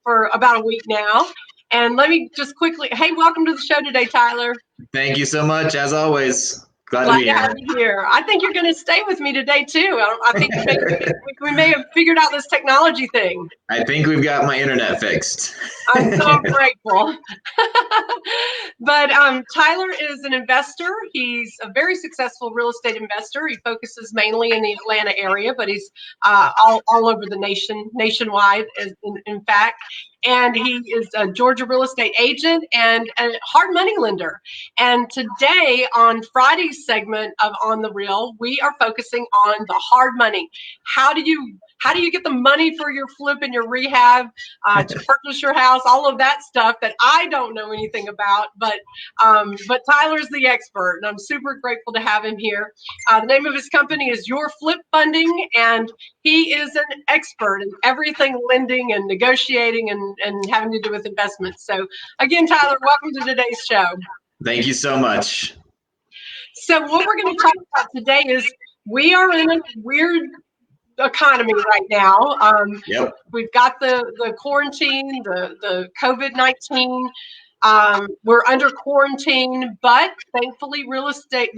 for about a week now. And let me just quickly, hey, welcome to the show today, Tyler. Thank you so much, as always. Glad to be have you here. I think you're going to stay with me today too. I think we may have figured out this technology thing. I think we've got my internet fixed. I'm so grateful. But Tyler is an investor. He's a very successful real estate investor. He focuses mainly in the Atlanta area, but he's all over the nation, nationwide, in fact. And he is a Georgia real estate agent and a hard money lender. And today, on Friday's segment of On the Real, we are focusing on the hard money. How do you get the money for your flip and your rehab, to purchase your house, all of that stuff that I don't know anything about, but Tyler's the expert, and I'm super grateful to have him here. The name of his company is Your Flip Funding, and he is an expert in everything lending and negotiating and having to do with investments. So again, Tyler, welcome to today's show. Thank you so much. So what we're going to talk about today is we are in a weird economy right now. Yep. We've got the quarantine, the COVID-19. We're under quarantine, but thankfully, the real estate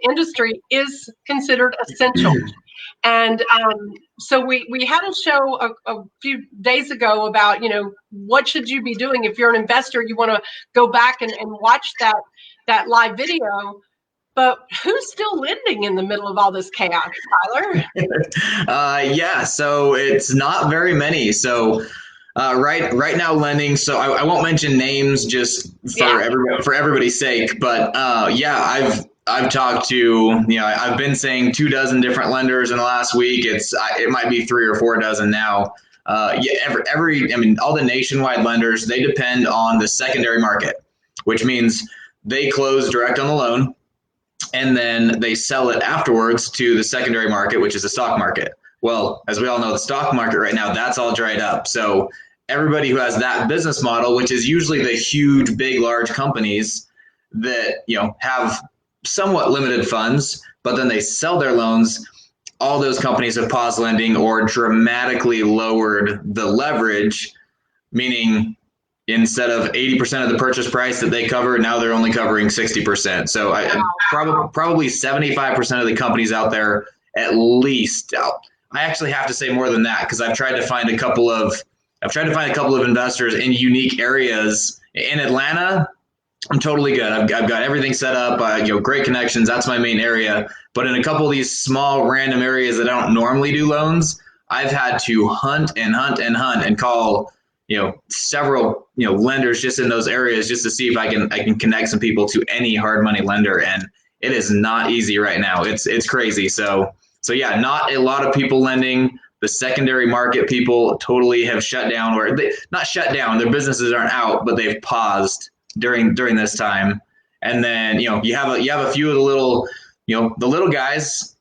industry is considered essential. And so we had a show a few days ago about, what should you be doing if you're an investor? You want to go back and watch that live video. But who's still lending in the middle of all this chaos, Tyler? Yeah, so it's not very many. So right now lending, so I won't mention names just for everybody's sake, but I've talked to, I've been saying 24 different lenders in the last week. It might be 3 or 4 dozen now. All the nationwide lenders, they depend on the secondary market, which means they close direct on the loan, and then they sell it afterwards to the secondary market, which is the stock market. Well, as we all know, the stock market right now, that's all dried up. So everybody who has that business model, which is usually the huge, big, large companies that, have somewhat limited funds, but then they sell their loans, all those companies have paused lending or dramatically lowered the leverage, meaning instead of 80% of the purchase price that they cover, now they're only covering 60%. So probably 75% of the companies out there, at least. I actually have to say more than that, because I've tried to find a couple of investors in unique areas. In Atlanta, I'm totally good. I've got everything set up. Great connections. That's my main area. But in a couple of these small random areas that I don't normally do loans, I've had to hunt and call several lenders just in those areas just to see if I can connect some people to any hard money lender, and it is not easy right now. It's crazy. So yeah, not a lot of people lending. The secondary market people totally have shut down, or not shut down. Their businesses aren't out, but they've paused during this time. And then you have a few of the little guys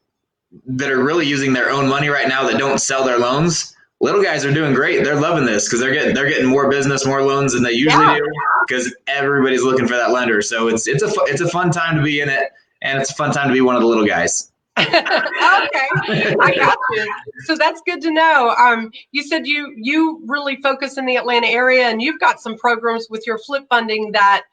that are really using their own money right now that don't sell their loans. Little guys are doing great. They're loving this because they're getting more business, more loans than they usually do, because everybody's looking for that lender. So it's a fun time to be in it, and it's a fun time to be one of the little guys. Okay, I got you. So that's good to know. You said you really focus in the Atlanta area, and you've got some programs with your flip funding that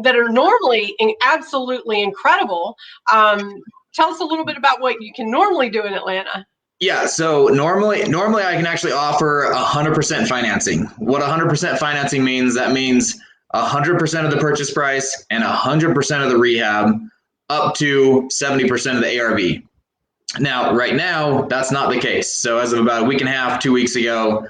are normally absolutely incredible. Tell us a little bit about what you can normally do in Atlanta. Yeah, so normally I can actually offer 100% financing. What 100% financing means, that means 100% of the purchase price and 100% of the rehab, up to 70% of the ARV. Now, right now, that's not the case. So as of about a week and a half, 2 weeks ago,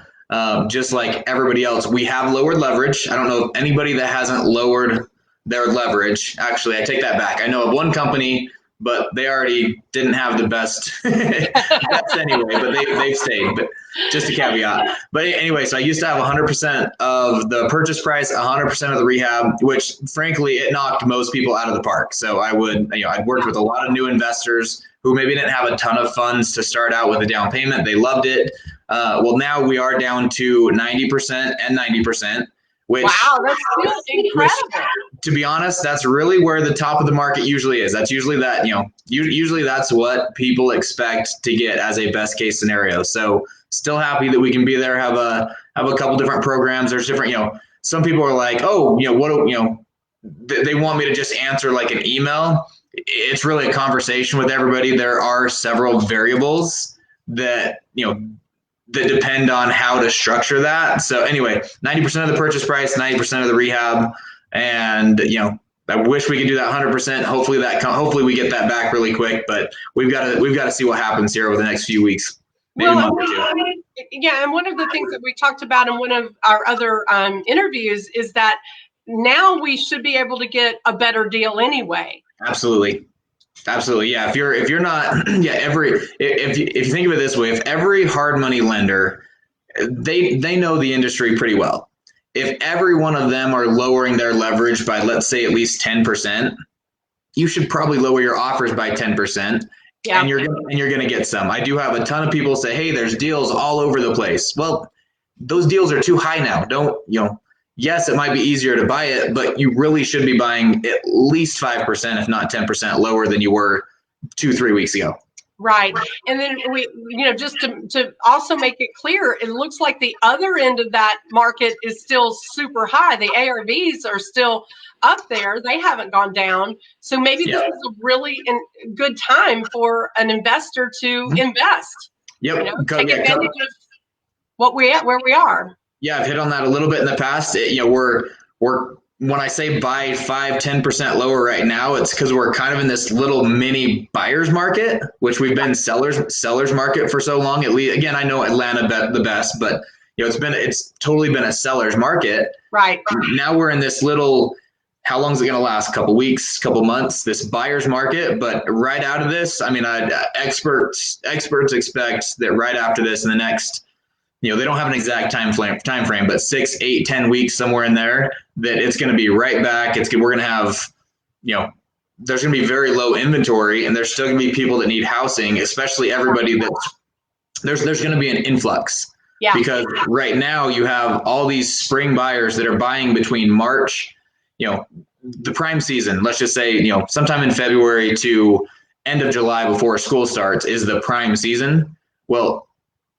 just like everybody else, we have lowered leverage. I don't know of anybody that hasn't lowered their leverage. Actually, I take that back. I know of one company, but they already didn't have the best anyway, but they've stayed, but just a caveat. But anyway, so I used to have 100% of the purchase price, 100% of the rehab, which frankly, it knocked most people out of the park. So I'd worked with a lot of new investors who maybe didn't have a ton of funds to start out with a down payment. They loved it. Well, now we are down to 90% and 90%. Wow, that's still incredible. to be honest, that's really where the top of the market usually is. That's usually that, usually that's what people expect to get as a best case scenario. So still happy that we can be there, have a couple different programs. There's different, some people are like, oh, they want me to just answer like an email. It's really a conversation with everybody. There are several variables that, that depend on how to structure that. So anyway, 90% of the purchase price, 90% of the rehab. And, I wish we could do that 100%. Hopefully we get that back really quick, but we've got to see what happens here over the next few weeks. Maybe a month or two. Yeah. And one of the things that we talked about in one of our other interviews is that now we should be able to get a better deal anyway. Absolutely. Yeah. If you're not, if you think of it this way, if every hard money lender, they know the industry pretty well. If every one of them are lowering their leverage by, let's say, at least 10%, you should probably lower your offers by 10%. Yeah. And you're going to get some. I do have a ton of people say, hey, there's deals all over the place. Well, those deals are too high now. Yes, it might be easier to buy it, but you really should be buying at least 5%, if not 10% lower than you were 2-3 weeks ago. Right. And then we, just to also make it clear, it looks like the other end of that market is still super high. The ARVs are still up there. They haven't gone down. So maybe this is a really good time for an investor to invest. Yep. Take advantage of where we are. Yeah, I've hit on that a little bit in the past. We're when I say buy 5-10% lower right now, it's because we're kind of in this little mini buyer's market, which we've been sellers market for so long. At least, again, I know Atlanta the best, but it's totally been a seller's market. Right. Now we're in this little, how long is it going to last? A couple weeks, couple months, this buyer's market. But right out of this, experts expect that right after this, in the next, they don't have an exact time frame, but 6, 8, 10 weeks, somewhere in there, that it's going to be right back. We're going to have, there's going to be very low inventory, and there's still going to be people that need housing, especially everybody there's going to be an influx. Yeah. Because right now you have all these spring buyers that are buying between March, the prime season, let's just say, sometime in February to end of July before school starts is the prime season. Well,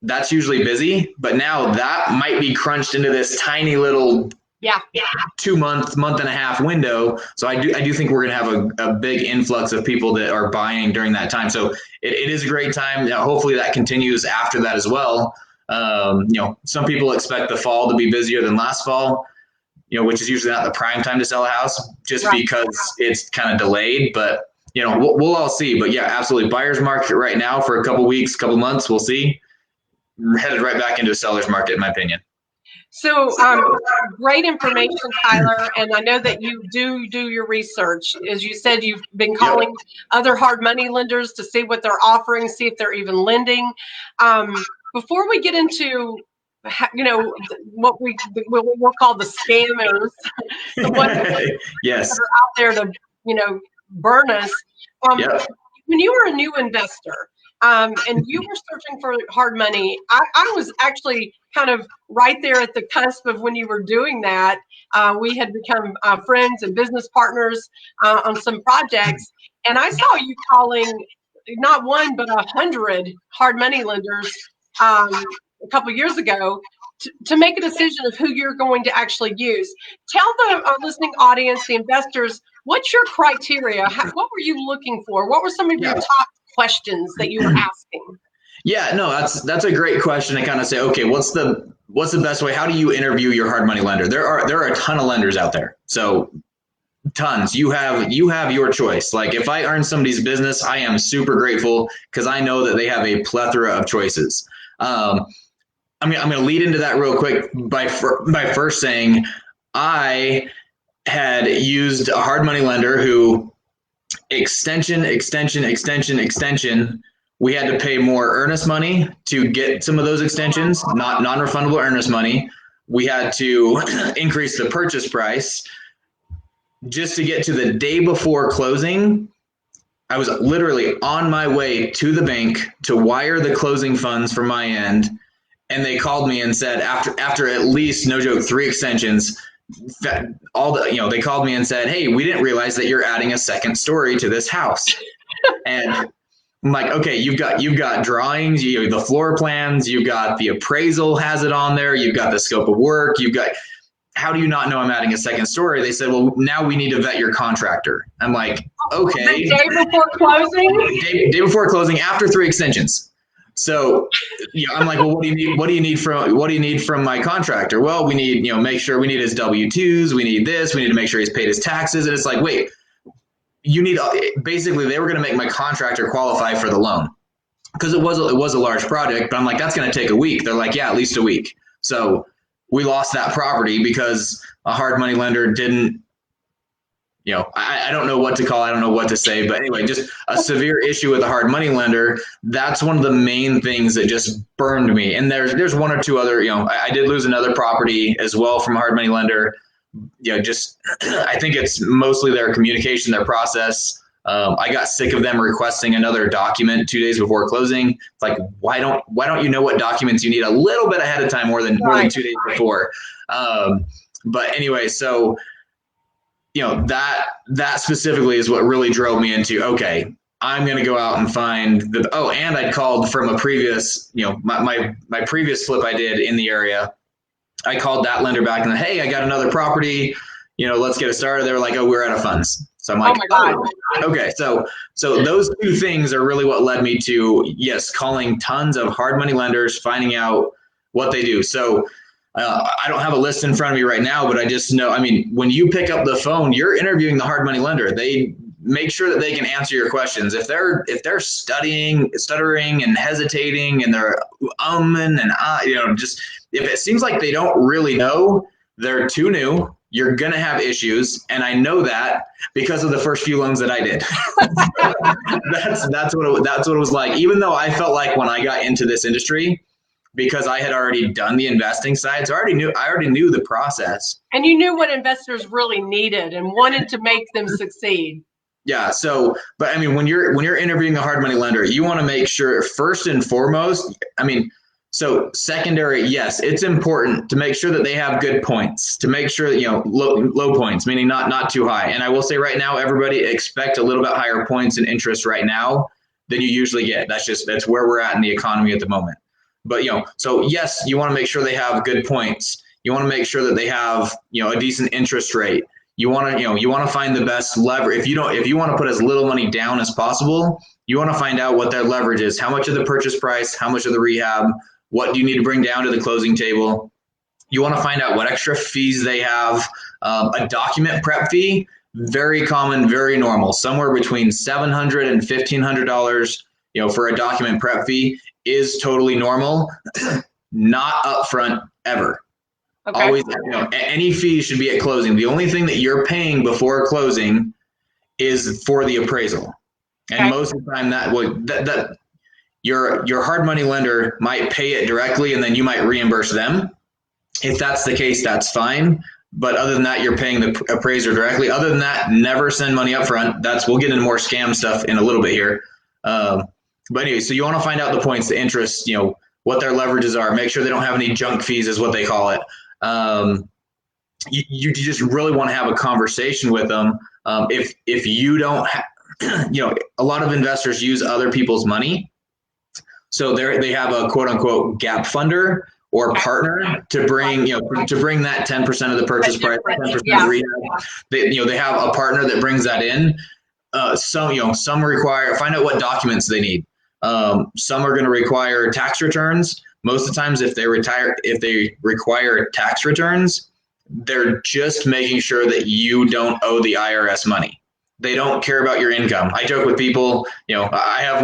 that's usually busy, but now that might be crunched into this tiny little 2-month, month and a half window. So I do think we're going to have a big influx of people that are buying during that time. So it is a great time. Hopefully that continues after that as well. Some people expect the fall to be busier than last fall, which is usually not the prime time to sell a house just because it's kind of delayed, but we'll all see. But yeah, absolutely. Buyer's market right now for a couple weeks, couple months, we'll see. We're headed right back into a seller's market, in my opinion. So great information, Tyler. And I know that you do your research. As you said, you've been calling other hard money lenders to see what they're offering, see if they're even lending. Before we get into, what we'll call the scammers, the ones that are out there to, burn us. When you were a new investor, and you were searching for hard money, I was actually kind of right there at the cusp of when you were doing that. We had become friends and business partners on some projects, and I saw you calling not one but 100 hard money lenders a couple years ago to make a decision of who you're going to actually use. Tell the listening audience, the investors, what's your criteria? What were you looking for? What were some of your top questions that you were asking? Yeah, no, that's a great question to kind of say, okay, what's the best way? How do you interview your hard money lender? There are a ton of lenders out there. So tons. You have your choice. Like if I earn somebody's business, I am super grateful because I know that they have a plethora of choices. I'm going to lead into that real quick by first saying I had used a hard money lender who extension. We had to pay more earnest money to get some of those extensions, not non-refundable earnest money. We had to increase the purchase price just to get to the day before closing. I was literally on my way to the bank to wire the closing funds from my end. And they called me and said, after at least, no joke, 3 extensions, all the, they called me and said, hey, we didn't realize that you're adding a second story to this house. And I'm like, okay, you've got drawings, the floor plans, you've got the appraisal has it on there, you've got the scope of work, how do you not know I'm adding a second story? They said, well, now we need to vet your contractor. I'm like, okay. The day before closing? Day before closing, after 3 extensions. So, I'm like, well, what do you need from my contractor? Well, we need, make sure we need his W-2s. We need this. We need to make sure he's paid his taxes. And it's like, wait, basically they were going to make my contractor qualify for the loan because it was a large project. But I'm like, that's going to take a week. They're like, yeah, at least a week. So we lost that property because a hard money lender didn't, I don't know what to call, I don't know what to say, but anyway, just a severe issue with a hard money lender. That's one of the main things that just burned me. And there's one or two other, I did lose another property as well from a hard money lender. Just, I think it's mostly their communication, their process. I got sick of them requesting another document 2 days before closing. It's like, why don't you know what documents you need a little bit ahead of time, more than 2 days before? But anyway, so that specifically is what really drove me into, okay, I'm going to go out and find and I called from a previous, my previous flip I did in the area. I called that lender back and hey, I got another property, let's get it started. They were like, oh, we're out of funds. So I'm like, oh my God. Okay. So those two things are really what led me to, yes, calling tons of hard money lenders, finding out what they do. So I don't have a list in front of me right now, but I just know, when you pick up the phone, you're interviewing the hard money lender. They make sure that they can answer your questions. If they're stuttering and hesitating and they're and just if it seems like they don't really know, they're too new, you're going to have issues. And I know that because of the first few loans that I did. that's what it was like. Even though I felt like when I got into this industry, because I had already done the investing side, so I already knew the process. And you knew what investors really needed and wanted to make them succeed. Yeah. So, but when you're interviewing a hard money lender, you want to make sure first and foremost, so secondary, yes, it's important to make sure that they have good points, to make sure that, low points, meaning not too high. And I will say right now, everybody expect a little bit higher points and interest right now than you usually get. That's where we're at in the economy at the moment. But, so yes, you want to make sure they have good points. You want to make sure that they have, a decent interest rate. You want to find the best leverage. If you want to put as little money down as possible, you want to find out what their leverage is, how much of the purchase price, how much of the rehab, what do you need to bring down to the closing table? You want to find out what extra fees they have. A document prep fee, very common, very normal, somewhere between $700 and $1,500, for a document prep fee is totally normal, not upfront ever. Okay. Always, any fee should be at closing. The only thing that you're paying before closing is for the appraisal. And most of the time that your hard money lender might pay it directly and then you might reimburse them. If that's the case, that's fine. But other than that, you're paying the appraiser directly. Other than that, never send money up front. We'll get into more scam stuff in a little bit here. But anyway, so you want to find out the points, the interest, what their leverages are. Make sure they don't have any junk fees is what they call it. You just really want to have a conversation with them. If you don't, a lot of investors use other people's money. So they have a quote unquote gap funder or partner to bring, to bring that 10% of the purchase price, 10% rehab. They have a partner that brings that in. Some require, find out what documents they need. Some are going to require tax returns. Most of the times if they require tax returns, they're just making sure that you don't owe the IRS money. They don't care about your income. I joke with people, I have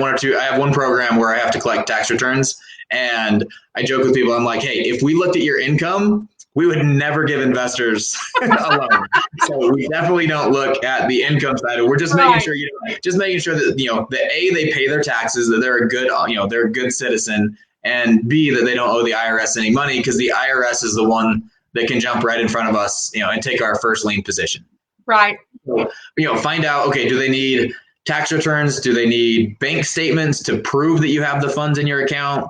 one program where I have to collect tax returns, and I joke with people, I'm like, hey, if we looked at your income, we would never give investors a loan. So we definitely don't look at the income side. We're just making sure, that A, they pay their taxes, that they're a good citizen, and B, that they don't owe the IRS any money, because the IRS is the one that can jump right in front of us, and take our first lien position. Right. So, find out, okay, do they need tax returns? Do they need bank statements to prove that you have the funds in your account?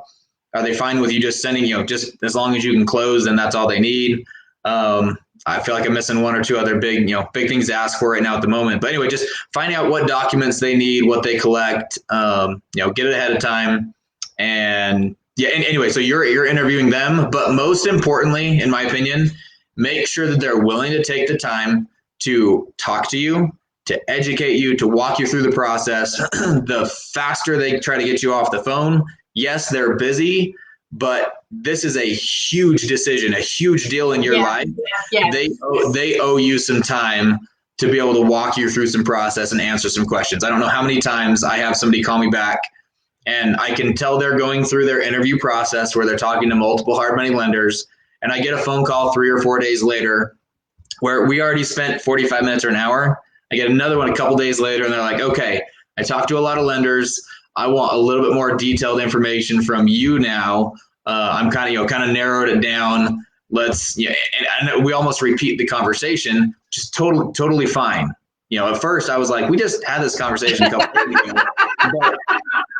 Are they fine with you just sending, just as long as you can close, then that's all they need? I feel like I'm missing one or two other big things to ask for right now at the moment. But anyway, just finding out what documents they need, what they collect, get it ahead of time. And yeah, and anyway, so you're interviewing them, but most importantly, in my opinion, make sure that they're willing to take the time to talk to you, to educate you, to walk you through the process. The faster they try to get you off the phone, yes, they're busy, but this is a huge decision, a huge deal in your life. Yes. They owe you some time to be able to walk you through some process and answer some questions. I don't know how many times I have somebody call me back and I can tell they're going through their interview process where they're talking to multiple hard money lenders, and I get a phone call 3 or 4 days later where we already spent 45 minutes or an hour. I get another one a couple days later and they're like, okay, I talked to a lot of lenders. I want a little bit more detailed information from you now. I'm kind of narrowed it down. And we almost repeat the conversation, just totally fine. At first I was like, we just had this conversation a couple days ago. But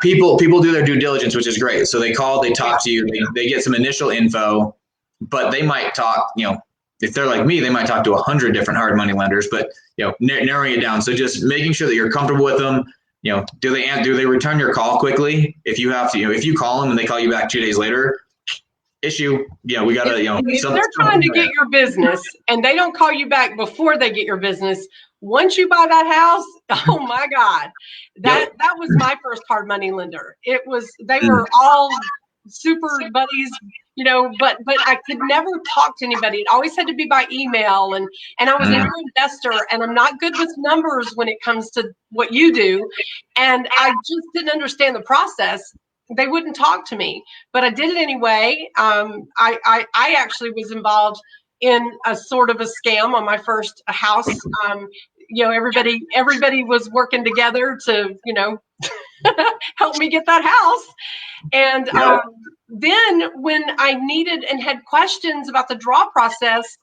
people do their due diligence, which is great. So they call, they talk to you, they get some initial info, but they might talk, if they're like me, they might talk to 100 different hard money lenders, but narrowing it down. So just making sure that you're comfortable with them. Do they return your call quickly? If you have to, if you call them and they call you back 2 days later, issue. We gotta, if they're trying to get your business and they don't call you back before they get your business, once you buy that house, oh my God, that was my first hard money lender. They were all super buddies, but I could never talk to anybody. It always had to be by email, and I was a new investor, and I'm not good with numbers when it comes to what you do, and I just didn't understand the process. They wouldn't talk to me, but I did it anyway. I actually was involved in a sort of a scam on my first house. Everybody was working together to, help me get that house. And then when I needed and had questions about the draw process,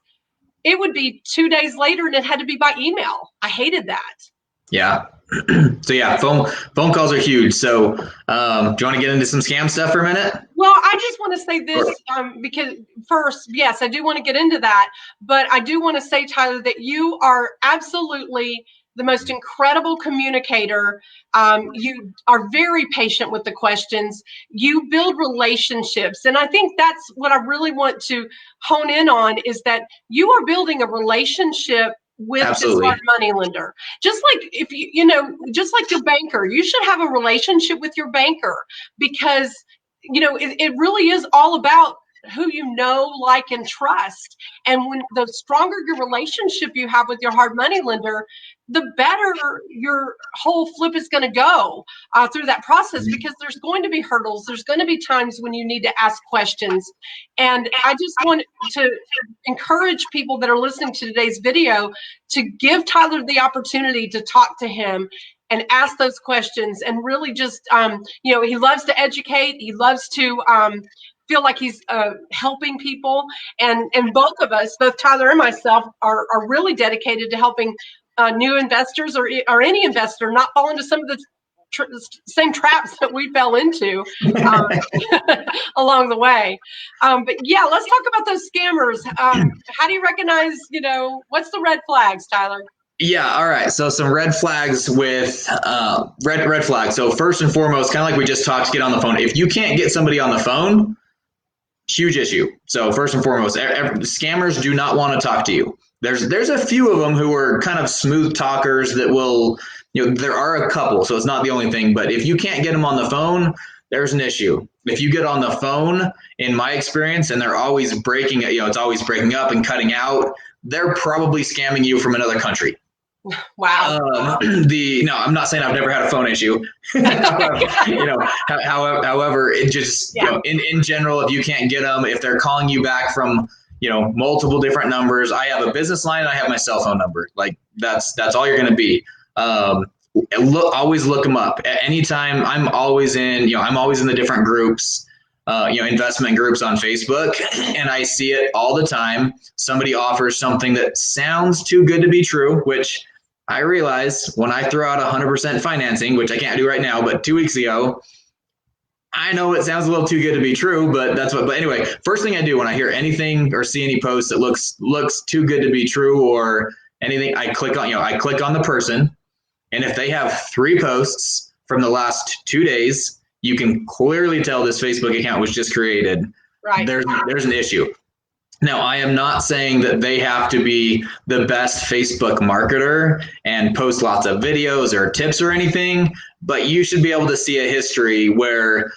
it would be 2 days later and it had to be by email. I hated that. Yeah. So yeah, phone calls are huge. So do you want to get into some scam stuff for a minute? Well, I just want to say this because first, yes, I do want to get into that, but I do want to say, Tyler, that you are absolutely the most incredible communicator. You are very patient with the questions. You build relationships. And I think that's what I really want to hone in on, is that you are building a relationship with Absolutely. This hard money lender. Just like just like your banker, you should have a relationship with your banker, because it really is all about who you know, like, and trust. And when the stronger your relationship you have with your hard money lender, the better your whole flip is going to go through that process, because there's going to be hurdles. There's going to be times when you need to ask questions. And I just want to encourage people that are listening to today's video to give Tyler the opportunity to talk to him and ask those questions, and really just, he loves to educate. He loves to feel like he's helping people. And both of us, both Tyler and myself, are really dedicated to helping new investors or any investor not fall into some of the same traps that we fell into along the way. But yeah, let's talk about those scammers. How do you recognize, what's the red flags, Tyler? Yeah. All right. So some red flags with red flags. So first and foremost, kind of like we just talked, get on the phone. If you can't get somebody on the phone, huge issue. So first and foremost, scammers do not want to talk to you. There's a few of them who are kind of smooth talkers that will, there are a couple, so it's not the only thing, but if you can't get them on the phone, there's an issue. If you get on the phone, in my experience, and they're always breaking, it's always breaking up and cutting out, they're probably scamming you from another country. Wow. No, I'm not saying I've never had a phone issue. However, it just, in general, if you can't get them, if they're calling you back from, multiple different numbers, I have a business line and I have my cell phone number. Like that's all you're going to be. Always look them up. At any time, I'm always in the different groups, investment groups on Facebook, and I see it all the time. Somebody offers something that sounds too good to be true, which I realize when I throw out 100% financing, which I can't do right now, but 2 weeks ago, I know it sounds a little too good to be true, but that's what. But anyway, first thing I do when I hear anything or see any post that looks too good to be true or anything, I click on the person, and if they have 3 posts from the last 2 days, you can clearly tell this Facebook account was just created. Right. There's an issue. Now, I am not saying that they have to be the best Facebook marketer and post lots of videos or tips or anything, but you should be able to see a history where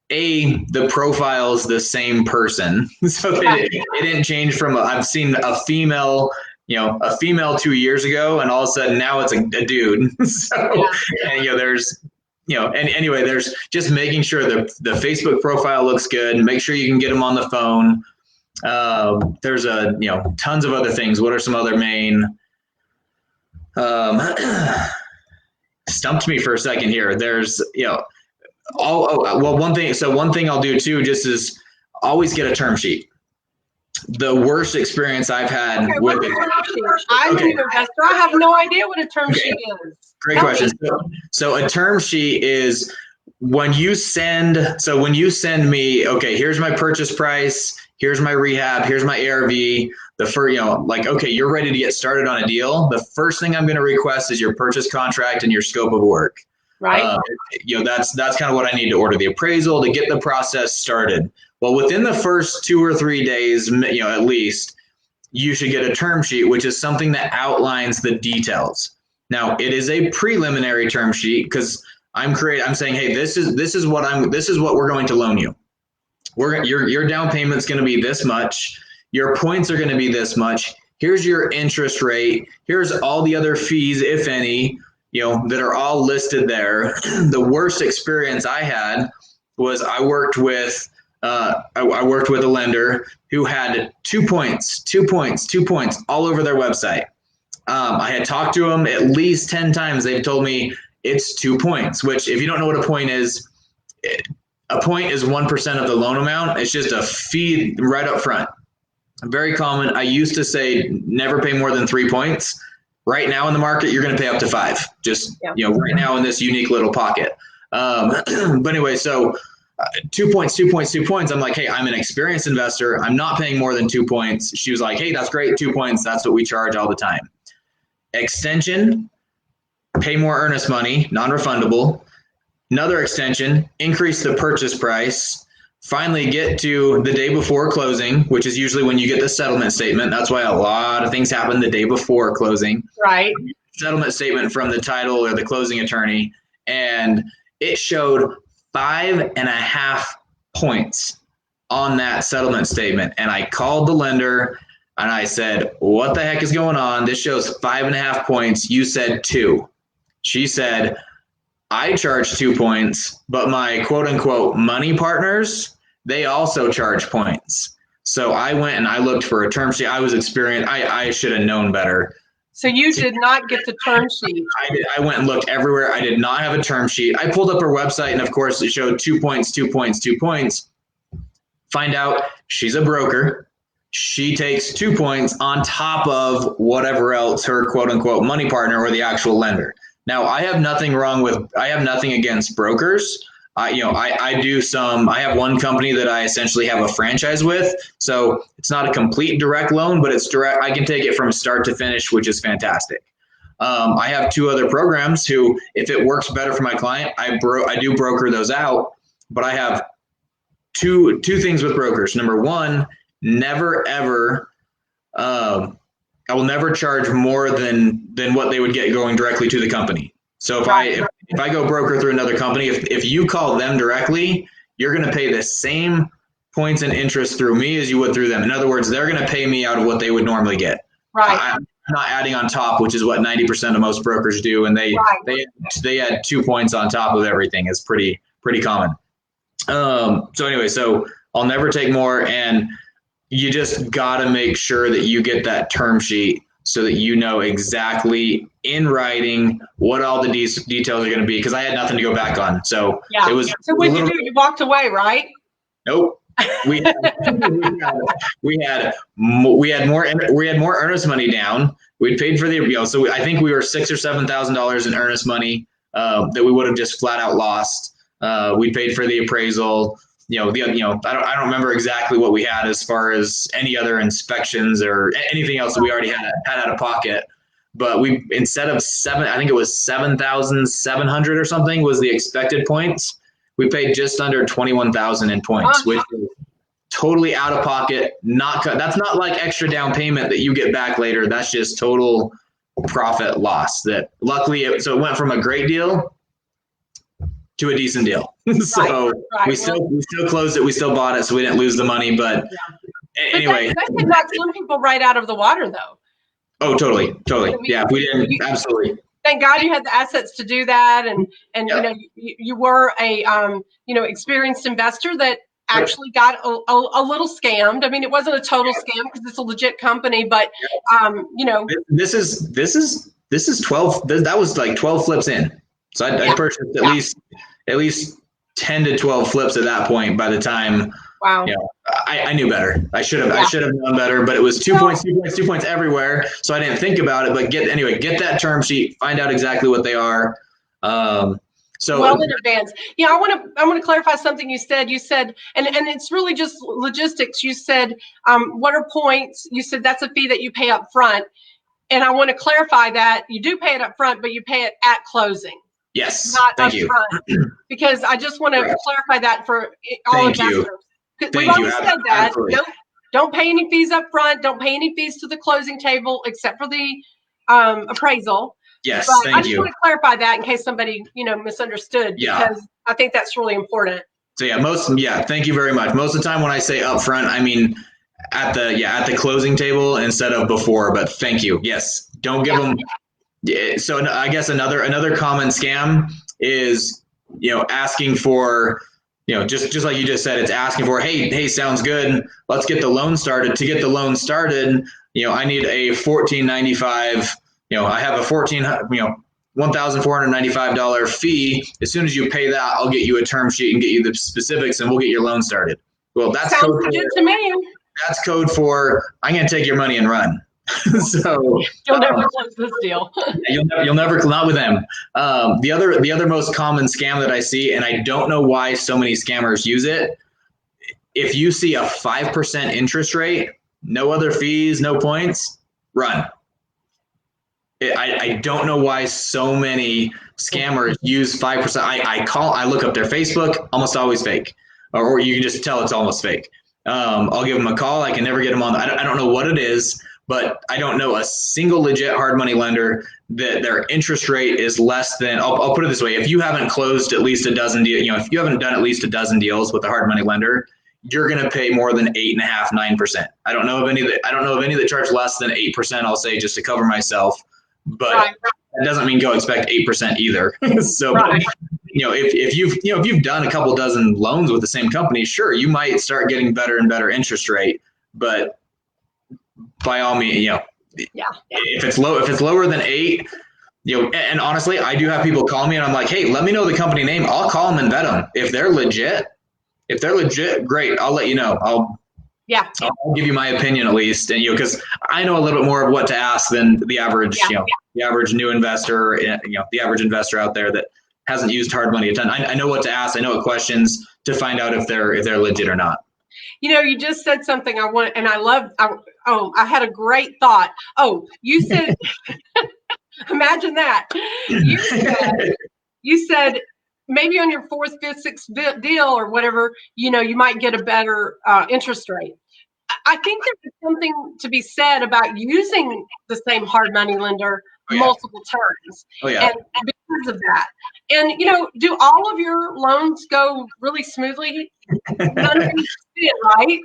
the profile is the same person. So it didn't change from I've seen a female 2 years ago, and all of a sudden now it's a dude. So, and there's and anyway, there's just making sure the Facebook profile looks good, and make sure you can get them on the phone. There's tons of other things. What are some other main? Stumped me for a second here. There's one thing. So one thing I'll do too, just is always get a term sheet. The worst experience I've had with it. I'm an investor. I have no idea what a term sheet is. Great question. So a term sheet is when you send me, okay, here's my purchase price, here's my rehab, here's my ARV, okay, you're ready to get started on a deal. The first thing I'm going to request is your purchase contract and your scope of work. Right. That's kind of what I need to order the appraisal to get the process started. Well, within the first 2 or 3 days, at least, you should get a term sheet, which is something that outlines the details. Now, it is a preliminary term sheet because I'm saying, hey, this is what we're going to loan you. Your down payment's going to be this much. Your points are going to be this much. Here's your interest rate. Here's all the other fees, if any, that are all listed there. The worst experience I had was I worked with a lender who had 2 points all over their website. I had talked to them at least 10 times. They've told me it's 2 points, which if you don't know what a point is 1% of the loan amount. It's just a fee right up front. Very common. I used to say never pay more than 3 points. Right now in the market, you're going to pay up to 5. Just, right now in this unique little pocket. But anyway, so 2 points. I'm like, hey, I'm an experienced investor. I'm not paying more than 2 points. She was like, hey, that's great. 2 points. That's what we charge all the time. Extension, pay more earnest money, non-refundable. Another extension, increase the purchase price. Finally get to the day before closing, which is usually when you get the settlement statement. That's why a lot of things happen the day before closing. Right. Settlement statement from the title or the closing attorney. And it showed 5.5 points on that settlement statement. And I called the lender and I said, what the heck is going on? This shows 5.5 points. You said 2. She said, I charge 2 points, but my quote unquote money partners, they also charge points. So I went and I looked for a term sheet. I was experienced. I should have known better. So you did not get the term sheet. I went and looked everywhere. I did not have a term sheet. I pulled up her website and of course it showed 2 points. Find out she's a broker. She takes 2 points on top of whatever else her quote unquote money partner or the actual lender. Now I have nothing against brokers. I have one company that I essentially have a franchise with. So it's not a complete direct loan, but it's direct. I can take it from start to finish, which is fantastic. I have 2 other programs who, if it works better for my client, I do broker those out. But I have two things with brokers. Number one, never ever, I will never charge more than what they would get going directly to the company. So if I go broker through another company, if you call them directly, you're going to pay the same points and interest through me as you would through them. In other words, they're going to pay me out of what they would normally get. Right. I'm not adding on top, which is what 90% of most brokers do, and they add 2 points on top of everything. Is pretty common. So anyway, so I'll never take more, and you just got to make sure that you get that term sheet so that you know exactly in writing what all the details are going to be, because I had nothing to go back on. So it was. So what did you do? You walked away, right? Nope. We had more earnest money down. We'd paid for the so I think we were $6,000 or $7,000 in earnest money that we would have just flat out lost. We paid for the appraisal. I don't remember exactly what we had as far as any other inspections or anything else that we already had out of pocket. But we, instead of I think it was 7,700 or something was the expected points. We paid just under 21,000 in points, which is totally out of pocket. That's not like extra down payment that you get back later. That's just total profit loss. That luckily, it went from a great deal to a decent deal. So we still closed it. We still bought it, so we didn't lose the money. But anyway, that could knock some people right out of the water, though. Oh, totally. Yeah, if we didn't, absolutely. Thank God you had the assets to do that, and you were a experienced investor that actually got a little scammed. I mean, it wasn't a total scam because it's a legit company, but this is 12. That was like 12 flips in. So I purchased at least 10 to 12 flips at that point. By the time, wow, I knew better. I should have known better. But it was 2 points everywhere. So I didn't think about it. But get that term sheet, find out exactly what they are. So well in advance. Yeah, I want to clarify something you said. You said, and it's really just logistics. You said, what are points? You said that's a fee that you pay up front. And I want to clarify that you do pay it up front, but you pay it at closing. Yes. Not Thank up you. front. Because I just want to clarify that for all investors. We've already said that. Don't pay any fees up front. Don't pay any fees to the closing table except for the appraisal. Yes, but thank I just you. want to clarify that in case somebody, misunderstood, because I think that's really important. So thank you very much. Most of the time when I say upfront, I mean at the closing table instead of before, but thank you. Yes. Don't give them. So I guess another common scam is, asking for, just like you just said, it's asking for, hey, sounds good. Let's get the loan started. To get the loan started, I need a $1,495. I have a $1,495 fee. As soon as you pay that, I'll get you a term sheet and get you the specifics, and we'll get your loan started. Well, that's sounds good to me. That's code for I'm going to take your money and run. So you'll never close this deal. you'll never, not with them. The other most common scam that I see, and I don't know why so many scammers use it. If you see a 5% interest rate, no other fees, no points, run. I don't know why so many scammers use 5%. I look up their Facebook, almost always fake, or you can just tell it's almost fake. I'll give them a call. I can never get them on. I don't know what it is, but I don't know a single legit hard money lender that their interest rate is less than. I'll put it this way: if you haven't closed at least a dozen deals, if you haven't done at least a dozen deals with a hard money lender, you're going to pay more than 8.5%, 9%. I don't know of any that charge less than 8%. I'll say just to cover myself. But that doesn't mean go expect 8% either. So, if you've done a couple dozen loans with the same company, sure, you might start getting better and better interest rate. But by all means, if it's lower than 8, and honestly, I do have people call me and I'm like, hey, let me know the company name. I'll call them and vet them. If they're legit, great. I'll let you know. I'll give you my opinion at least, and because I know a little bit more of what to ask than the average, the average new investor, the average investor out there that hasn't used hard money a ton. I know what to ask. I know what questions to find out if they're legit or not. You just said something I want, and I love. I had a great thought. Oh, you said, imagine that. You said. Maybe on your 4th, 5th, 6th deal or whatever, you might get a better interest rate. I think there's something to be said about using the same hard money lender multiple times. And because of that. And, do all of your loans go really smoothly? None of them did, right?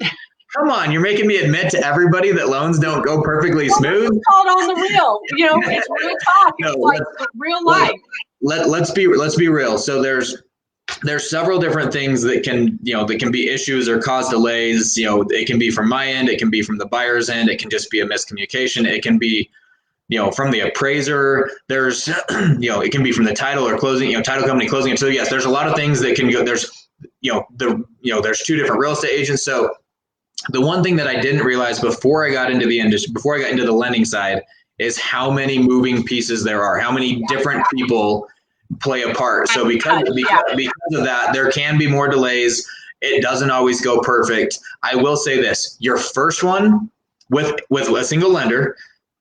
Come on, you're making me admit to everybody that loans don't go perfectly smooth. It's called on the real. It's real talk. It's like real life. Let's be real. So there's several different things that can be issues or cause delays. It can be from my end, it can be from the buyer's end, it can just be a miscommunication. It can be from the appraiser. There's it can be from the title or closing, title company closing it. So yes, there's a lot of things that can go. There's there's 2 different real estate agents. So the one thing that I didn't realize before I got into the industry, before I got into the lending side, is how many moving pieces there are, how many different people play a part. So because of that, there can be more delays. It doesn't always go perfect. I will say this: your first one with a single lender,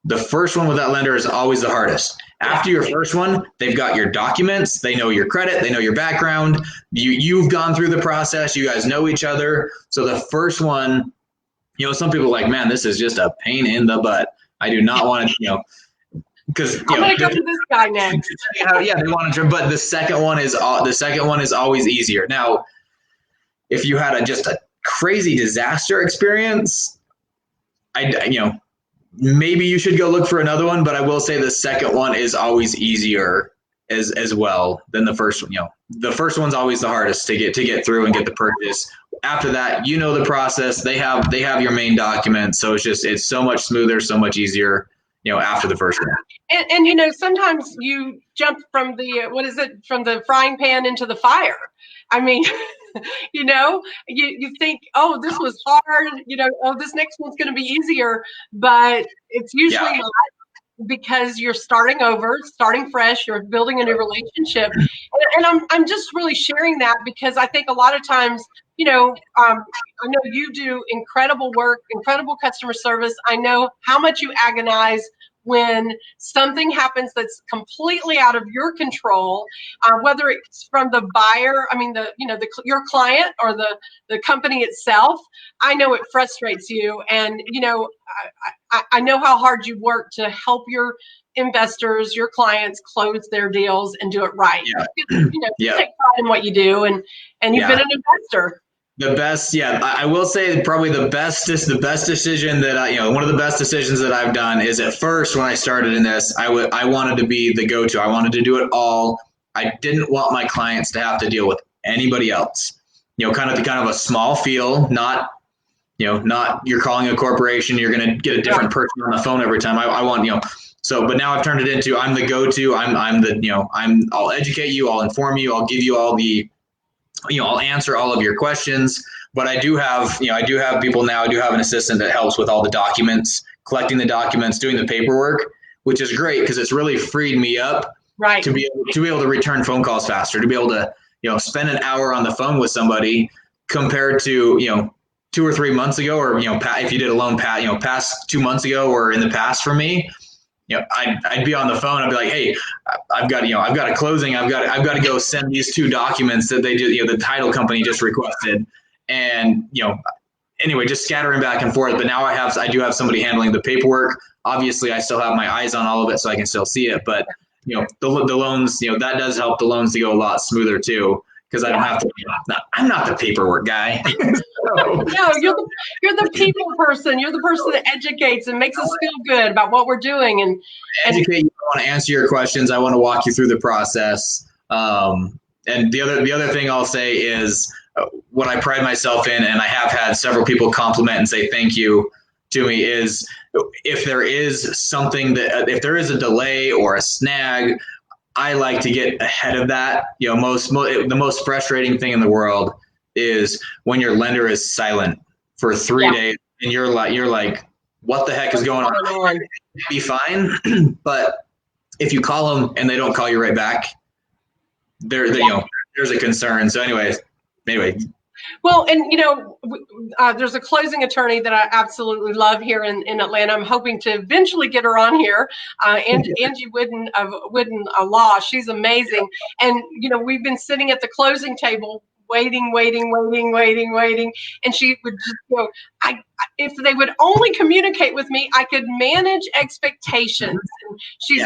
the first one with that lender is always the hardest. After your first one, they've got your documents, they know your credit, they know your background. You've gone through the process. You guys know each other. So the first one, some people are like, man, this is just a pain in the butt. I do not want to, because I'm gonna go to this guy next. Yeah, they want to. But the second one is always easier. Now, if you had just a crazy disaster experience, maybe you should go look for another one. But I will say the second one is always easier as well than the first one. The first one's always the hardest to get through and get the purchase. After that, the process. They have your main documents, so it's so much smoother, so much easier. After the first one. And sometimes you jump from from the frying pan into the fire. I mean, you think, oh, this was hard, oh, this next one's going to be easier, but it's usually not, because you're starting over, starting fresh, you're building a new relationship. And I'm just really sharing that because I think a lot of times, I know you do incredible work, incredible customer service. I know how much you agonize when something happens that's completely out of your control, whether it's from the buyer, your client, or the company itself. I know it frustrates you, and I know how hard you work to help your investors, your clients, close their deals and do it right. You take pride in what you do, and you've been an investor. The best, I will say probably the best decision that one of the best decisions that I've done is, at first when I started in this, I wanted to be the go-to. I wanted to do it all. I didn't want my clients to have to deal with anybody else. Kind of a small feel, not you're calling a corporation, you're going to get a different person on the phone every time. I want, but now I've turned it into, I'm the go-to. I'll educate you, I'll inform you, I'll give you all the, I'll answer all of your questions. But I do have people now. I do have an assistant that helps with all the documents, collecting the documents, doing the paperwork, which is great because it's really freed me up to be able to return phone calls faster, to be able to spend an hour on the phone with somebody, compared to 2 or 3 months ago, or if you did a loan past 2 months ago, or in the past for me. I'd be on the phone. I'd be like, hey, I've got a closing. I've got to go send these 2 documents that the title company just requested. And, anyway, just scattering back and forth. But now I do have somebody handling the paperwork. Obviously I still have my eyes on all of it, so I can still see it. But, the loans, that does help the loans to go a lot smoother too. Because I don't have to. I'm not the paperwork guy. No, you're the people person. You're the person that educates and makes us feel good about what we're doing. And educate you. I want to answer your questions. I want to walk you through the process. And the other thing I'll say is what I pride myself in, and I have had several people compliment and say thank you to me, is if there is something if there is a delay or a snag, I like to get ahead of that. The most frustrating thing in the world is when your lender is silent for 3 days and you're like, what the heck is going on? Be fine. But if you call them and they don't call you right back, there's a concern. So anyway. Well, and there's a closing attorney that I absolutely love here in Atlanta. I'm hoping to eventually get her on here. Angie Whidden of Whidden Law. She's amazing. And we've been sitting at the closing table waiting. And she would just go, if they would only communicate with me, I could manage expectations. And she's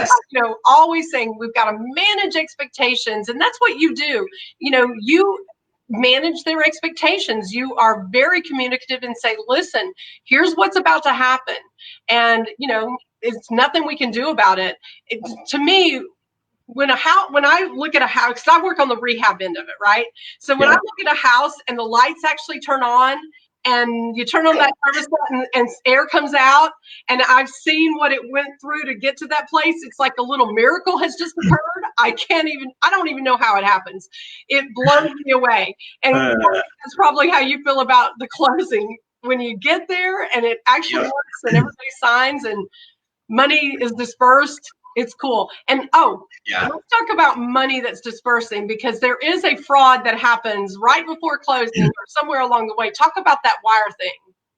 always saying, we've got to manage expectations. And that's what you do. You manage their expectations. You are very communicative and say, listen, here's what's about to happen. And, it's nothing we can do about it. To me, when I look at a house, because I work on the rehab end of it, right? So when I look at a house and the lights actually turn on, and you turn on that service button and air comes out, and I've seen what it went through to get to that place. It's like a little miracle has just occurred. I don't even know how it happens. It blows me away. And that's probably how you feel about the closing. When you get there and it actually works and everybody signs and money is dispersed, It's cool. And Yeah. let's talk about money that's dispersing, because there is a fraud that happens right before closing or somewhere along the way. Talk about that wire thing.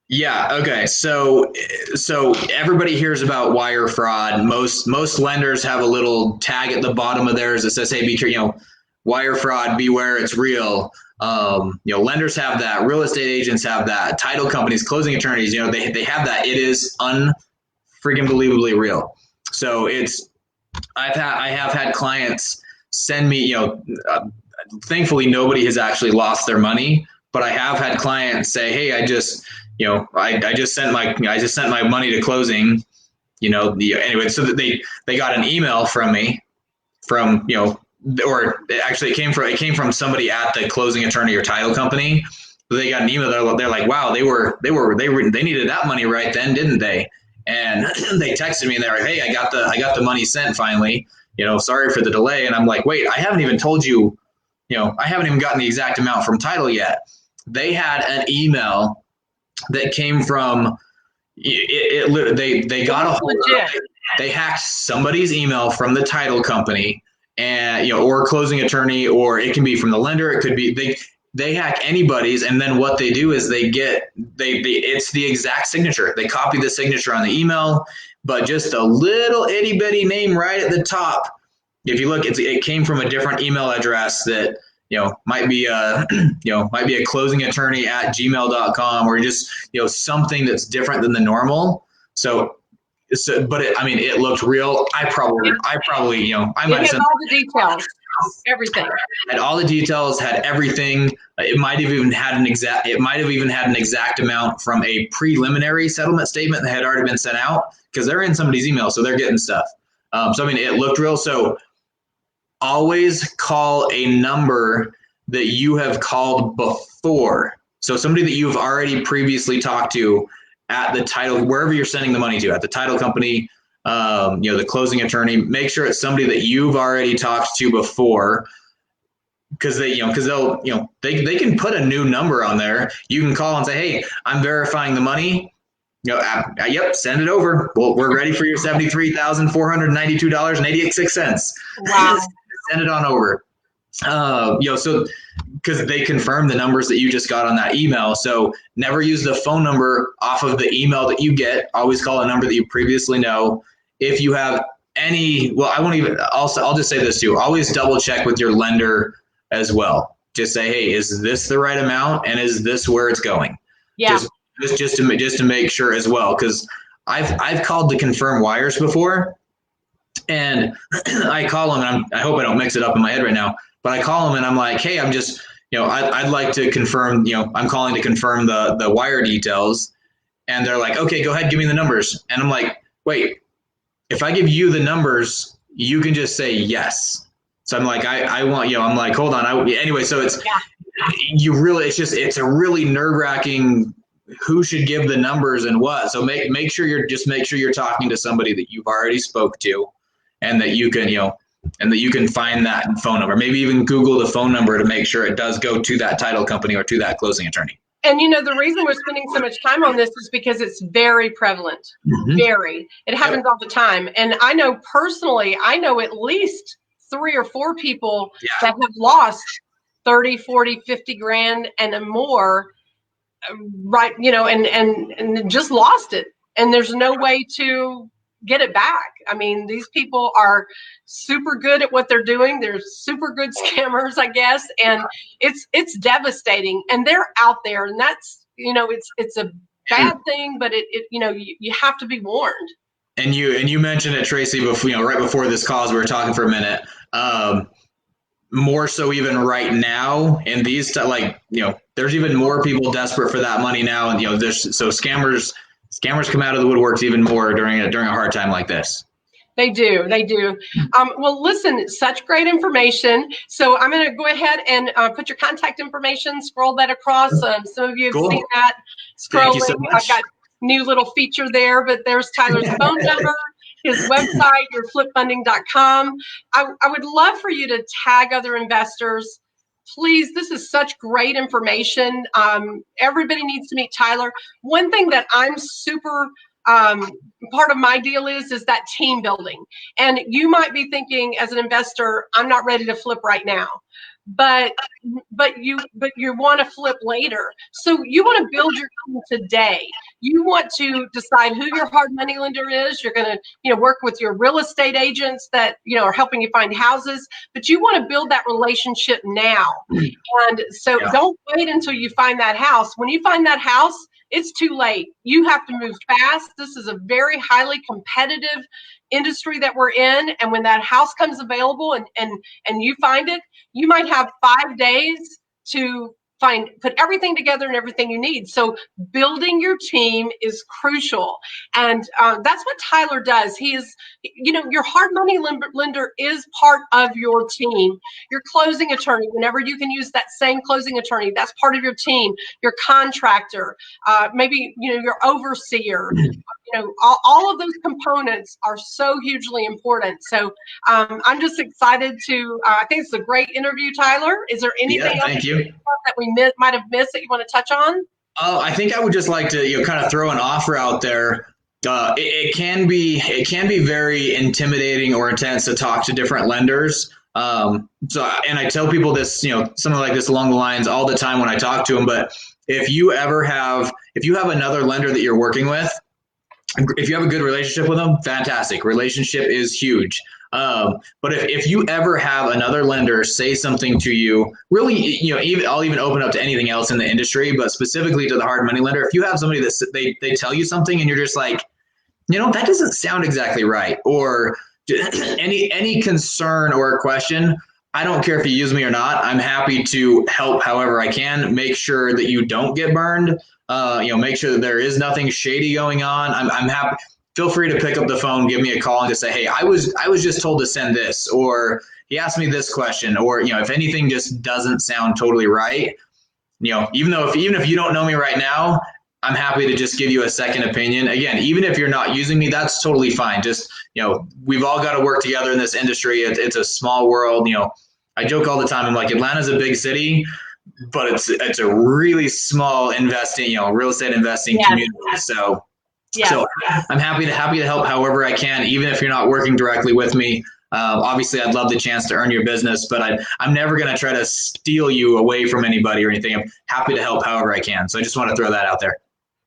Yeah. Okay. So everybody hears about wire fraud. Most lenders have a little tag at the bottom of theirs that says, "Hey, be careful. Wire fraud, beware, it's real." Lenders have that. Real estate agents have that. Title companies, closing attorneys, they have that. It is unfreaking believably real. So I have had clients send me, thankfully nobody has actually lost their money, but I have had clients say, "Hey, I just sent my money to closing." Anyway, so that they got an email from me from, or actually it came from somebody at the closing attorney or title company. They got an email. They're like, "Wow, they needed that money right then, didn't they?" And they texted me and they're like, "Hey, I got the money sent finally. Sorry for the delay." And I'm like, "Wait, I haven't even told you. I haven't even gotten the exact amount from title yet." They had an email that came from they got a hold of, they hacked somebody's email from the title company, and or closing attorney, or it can be from the lender. It could be they hack anybody's, and then what they do is it's the exact signature. They copy the signature on the email, but just a little itty bitty name right at the top. If you look, it came from a different email address that might be a might be a closing attorney at gmail.com, or just something that's different than the normal. So but it looked real. I probably I might have sent all the details, everything. Had all the details, had everything. It might have even had an exact amount from a preliminary settlement statement that had already been sent out, because they're in somebody's email, so they're getting stuff. It looked real. So always call a number that you have called before. So somebody that you've already previously talked to at the title, wherever you're sending the money to, at the title company, the closing attorney. Make sure it's somebody that you've already talked to before, because they can put a new number on there. You can call and say, "Hey, I'm verifying the money. Yep, send it over. Well, we're ready for your $73,492.86. Wow. Send it on over." So because they confirm the numbers that you just got on that email. So never use the phone number off of the email that you get. Always call a number that you previously know. If you have I'll just say this too. Always double check with your lender as well. Just say, "Hey, is this the right amount, and is this where it's going?" Yeah. Just to make sure as well, because I've called to confirm wires before, and I call them, and I hope I don't mix it up in my head right now, but I call them and I'm like, "Hey, I'm just I'd like to confirm. I'm calling to confirm the wire details," and they're like, "Okay, go ahead, give me the numbers," and I'm like, "Wait, if I give you the numbers, you can just say yes." So I'm like, I want, I'm like, hold on. Anyway, so it's it's a really nerve wracking who should give the numbers and what. So make sure you're talking to somebody that you've already spoke to, and that you can find that phone number. Maybe even Google the phone number to make sure it does go to that title company or to that closing attorney. And the reason we're spending so much time on this is because it's very prevalent. Mm-hmm. Very. It happens all the time. And I know personally, at least 3 or 4 people that have lost 30, 40, 50 grand and more, right? And just lost it. And there's no way to get it back. I mean, these people are super good at what they're doing. They're super good scammers, I guess. And it's devastating. And they're out there, and that's, it's a bad thing, but you have to be warned. And you mentioned it, Tracy, before, right before this call, as we were talking for a minute. More so even right now, and there's even more people desperate for that money now, and scammers come out of the woodworks even more during a hard time like this. They do. Well, listen, such great information. So I'm going to go ahead and put your contact information, scroll that across. Some of you have seen that scrolling. Thank you so much. I've got new little feature there, but there's Tyler's phone number, his website, yourflipfunding.com. I would love for you to tag other investors. Please, this is such great information. Everybody needs to meet Tyler. One thing that I'm super part of my deal is that team building. And you might be thinking as an investor, I'm not ready to flip right now. But you want to flip later. So you want to build your team today. You want to decide who your hard money lender is. You're going to work with your real estate agents that are helping you find houses, but you want to build that relationship now. And so don't wait until you find that house. When you find that house, it's too late. You have to move fast. This is a very highly competitive industry that we're in, and when that house comes available and you find it, you might have 5 days to put everything together and everything you need. So building your team is crucial. And that's what Tyler does. He is, your hard money lender is part of your team. Your closing attorney, whenever you can use that same closing attorney, that's part of your team. Your contractor, maybe, your overseer, all of those components are so hugely important. So I'm just excited to, I think it's a great interview, Tyler. Is there anything else that we might have missed that you want to touch on? I think I would just like to kind of throw an offer out there. It can be very intimidating or intense to talk to different lenders. And I tell people this, something like this along the lines all the time when I talk to them. But if you have another lender that you're working with, if you have a good relationship with them, fantastic. Relationship is huge. But if you ever have another lender say something to you, really, I'll even open up to anything else in the industry, but specifically to the hard money lender. If you have somebody that they tell you something and you're just like, that doesn't sound exactly right, or any concern or question, I don't care if you use me or not. I'm happy to help however I can. Make sure that you don't get burned. Make sure that there is nothing shady going on. I'm happy. Feel free to pick up the phone, give me a call, and just say, hey, I was just told to send this, or he asked me this question, or if anything just doesn't sound totally right, even if you don't know me right now, I'm happy to just give you a second opinion. Again, even if you're not using me, that's totally fine. Just we've all got to work together in this industry. It's a small world. I joke all the time. I'm like, Atlanta's a big city, but it's a really small real estate investing community. So I'm happy to help however I can, even if you're not working directly with me. Obviously, I'd love the chance to earn your business, but I'm never going to try to steal you away from anybody or anything. I'm happy to help however I can. So I just want to throw that out there.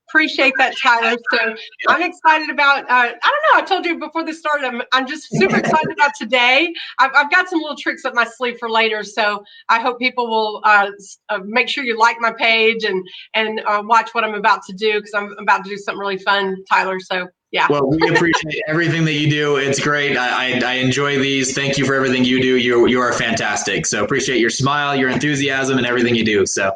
Appreciate that, Tyler. So I'm excited about, I don't know, I told you before this started, I'm just super excited about today. I've got some little tricks up my sleeve for later. So I hope people will make sure you like my page and watch what I'm about to do, because I'm about to do something really fun, Tyler. So yeah. Well, we appreciate everything that you do. It's great. I enjoy these. Thank you for everything you do. You are fantastic. So appreciate your smile, your enthusiasm, and everything you do. So.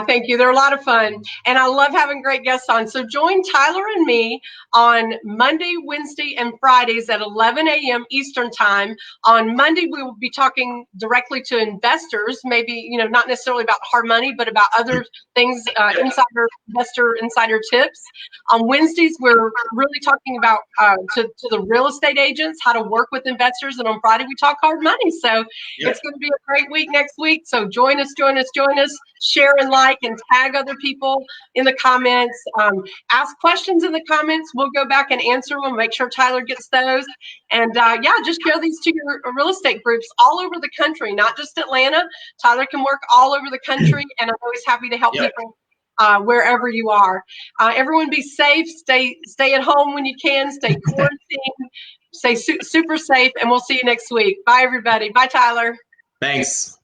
Thank you. They're a lot of fun. And I love having great guests on. So join Tyler and me on Monday, Wednesday, and Fridays at 11 a.m. Eastern Time. On Monday, we will be talking directly to investors, maybe, not necessarily about hard money, but about other things, investor insider tips. On Wednesdays, we're really talking about to the real estate agents, how to work with investors. And on Friday, we talk hard money. So It's going to be a great week next week. So join us. Share and like and tag other people in the comments. Ask questions in the comments. We'll go back and answer them. Make sure Tyler gets those. And just share these to your real estate groups all over the country, not just Atlanta. Tyler can work all over the country, and I'm always happy to help people wherever you are. Everyone be safe. Stay at home when you can. Stay quarantined. Stay super safe, and we'll see you next week. Bye, everybody. Bye, Tyler. Thanks.